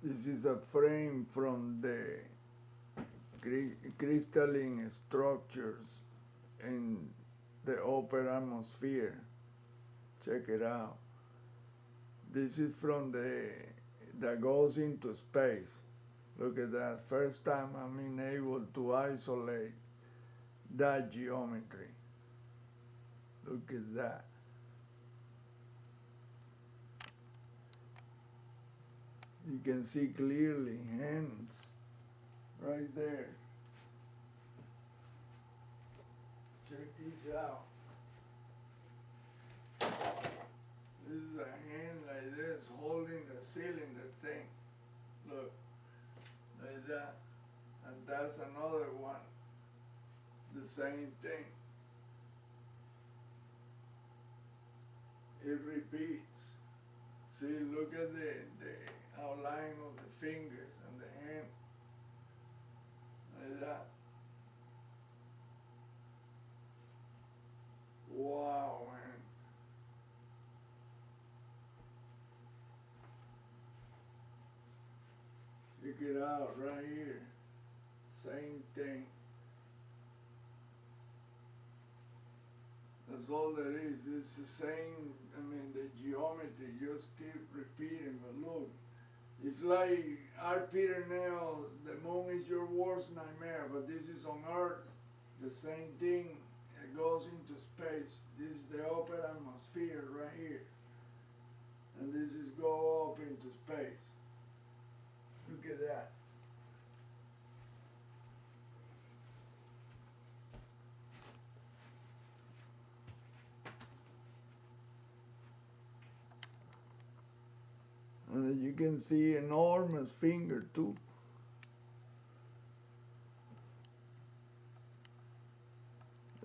This is a frame from the crystalline structures in the upper atmosphere. Check it out. This is from that goes into space. Look at that. First time I'm being able to isolate that geometry. Look at that. You can see clearly hands right there. Check this out. This is a hand like this holding the cylinder thing. Look, like that. And that's another one. The same thing. It repeats. See, look at the outline of the fingers and the hand. Like that. Wow, man. Check it out right here. Same thing. That's all there is. It's the same, the geometry just keep repeating, but look. It's like Art Peter Nail, the moon is your worst nightmare, but this is on Earth. The same thing, it goes into space. This is the upper atmosphere right here. And this is go up into space. Look at that. And you can see enormous finger too.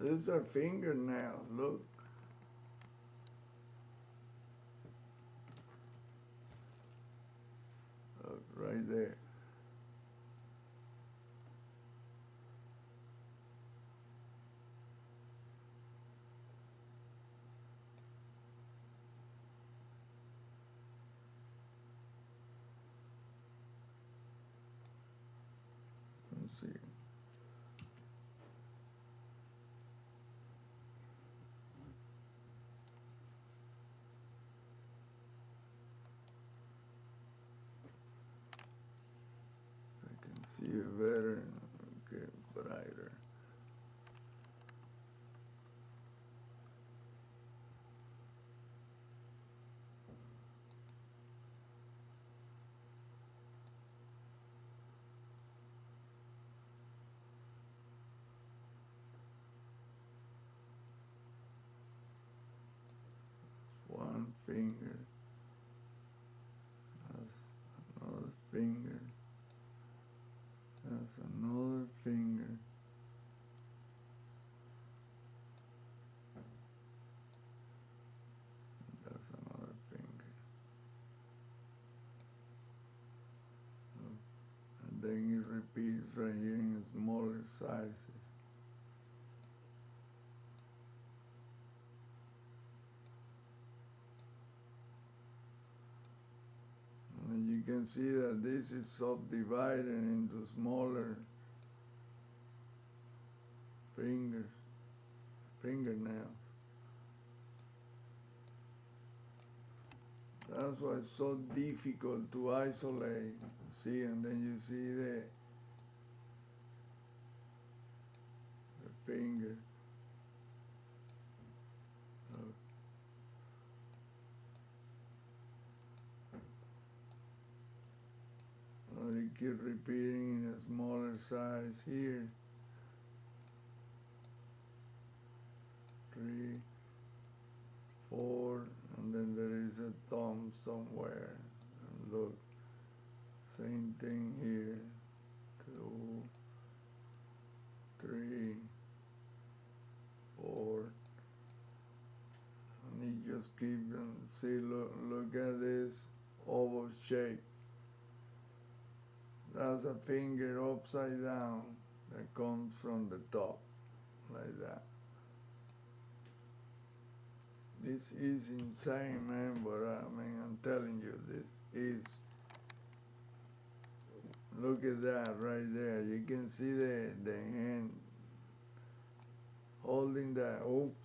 These are fingernails, look. Look, right there. Let's see. I can see it better. Okay, brighter. One finger. That's another finger. That's another finger. That's another finger. And then it repeats right here in smaller sizes. And you can see that this is subdivided into smaller fingernails. That's why it's so difficult to isolate. See, and then you see the finger. Look. You keep repeating in a smaller size here. 3, 4, and then there is a thumb somewhere. And look, same thing here. 2, 3, 4. And you just keep them. See, look at this oval shape. That's a finger upside down that comes from the top, like that. This is insane, man, but I'm telling you, this is Look at that right there. You can see the hand holding the, oops.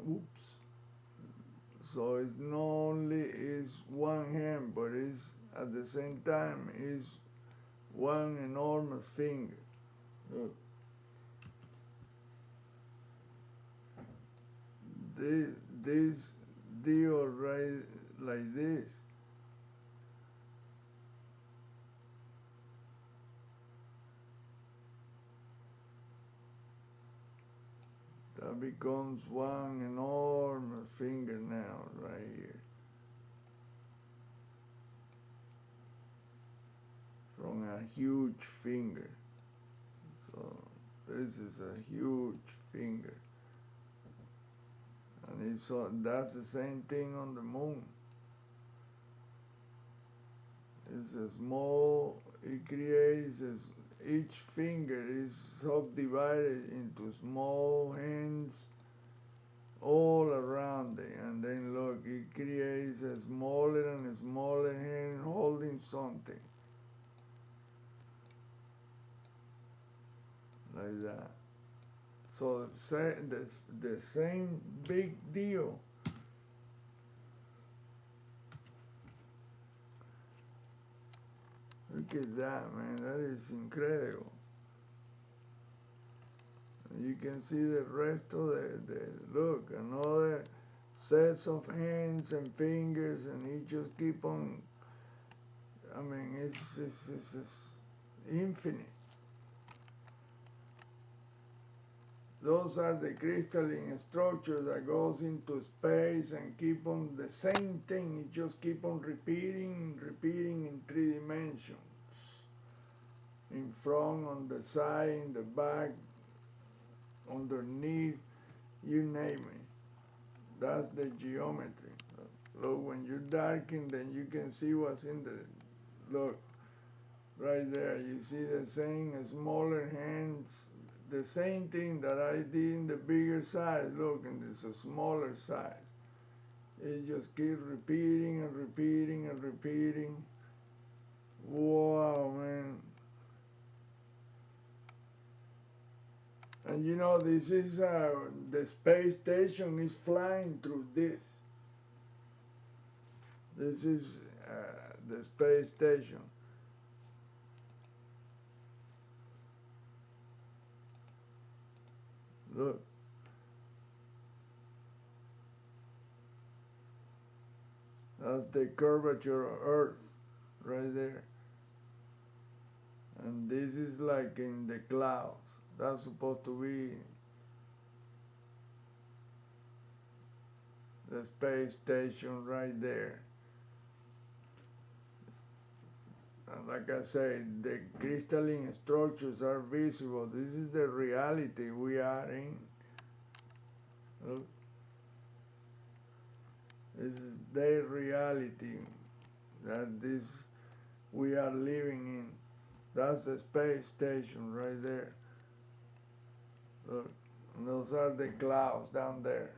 Oops. So it's not only is one hand, but it's at the same time is one enormous finger. Look. This deal right like this. That becomes one enormous fingernail right here. From a huge finger. So this is a huge finger. And that's the same thing on the moon. It's a small, it creates, each finger is subdivided into small hands all around it. And then look, it creates a smaller and a smaller hand holding something. Like that. So the same big deal. Look at that, man. That is incredible. You can see the rest of look, another sets of hands and fingers, and he just keep on, I mean, it's infinite. Those are the crystalline structure that goes into space and keep on the same thing. It just keep on repeating in 3 dimensions. In front, on the side, in the back, underneath, you name it. That's the geometry. Look, when you darken, then you can see what's in the, look, right there. You see the same smaller hands, the same thing that I did in the bigger size. Look, and it's a smaller size. It just keeps repeating and repeating and repeating. Wow, man. And you know, this is, the space station is flying through this. This is the space station. Look. That's the curvature of Earth right there. And this is like in the clouds. That's supposed to be the space station right there. And like I said, the crystalline structures are visible. This is the reality we are in. Look. This is their reality that we are living in. That's the space station right there. Look, and those are the clouds down there.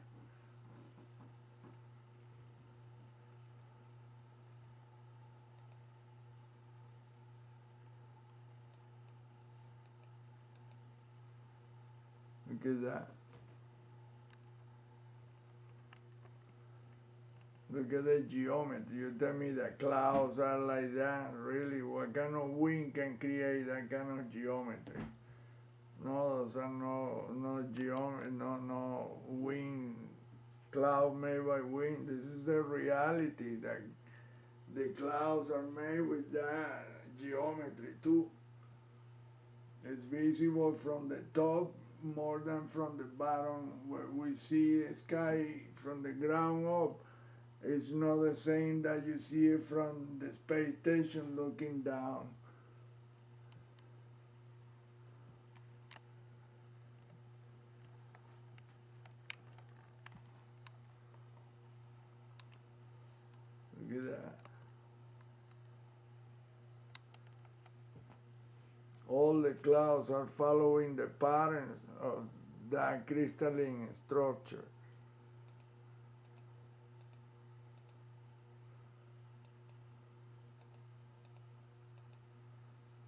Look at that. Look at the geometry. You tell me the clouds are like that? Really? What kind of wind can create that kind of geometry? No, those are no geometry, no wind, cloud made by wind. This is the reality that the clouds are made with that geometry too. It's visible from the top more than from the bottom where we see the sky from the ground up. It's not the same that you see it from the space station looking down. Look at that. All the clouds are following the patterns of that crystalline structure.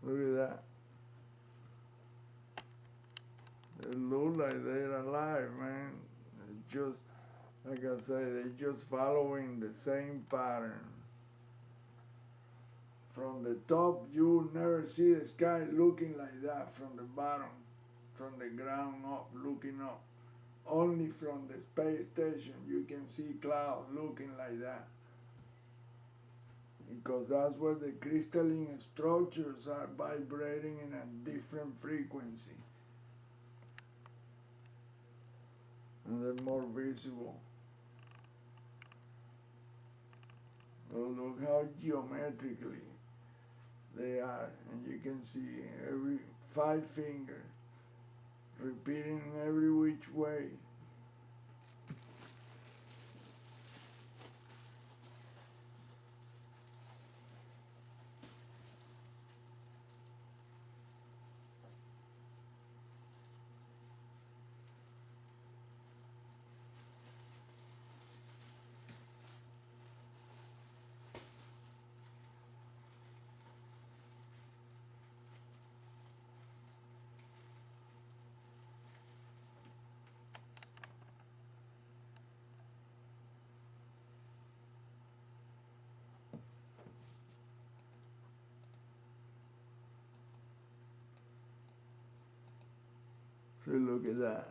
Look at that. They look like they're alive, man. It's just, like I say, they're just following the same pattern. From the top, you never see the sky looking like that. From the bottom, from the ground up, looking up. Only from the space station you can see clouds looking like that. Because that's where the crystalline structures are vibrating in a different frequency. And they're more visible. Oh, look how geometrically they are, and you can see every 5 fingers repeating every which way. So look at that.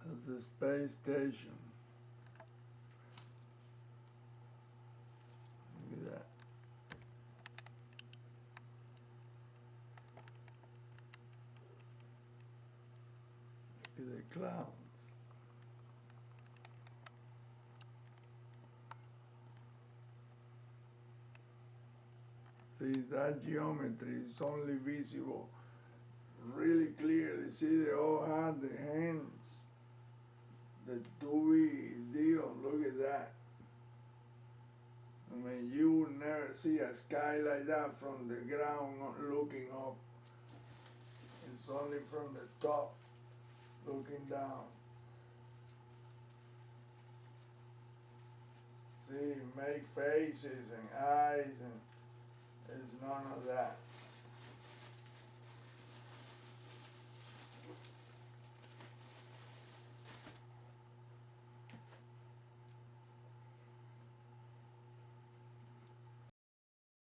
That's the space station. Look at that. Look at the clouds. See, that geometry is only visible really clearly. See, they all have the hands, the 2D deal. Look at that. I mean, you will never see a sky like that from the ground looking up. It's only from the top looking down. See, make faces and eyes, and there's none of that.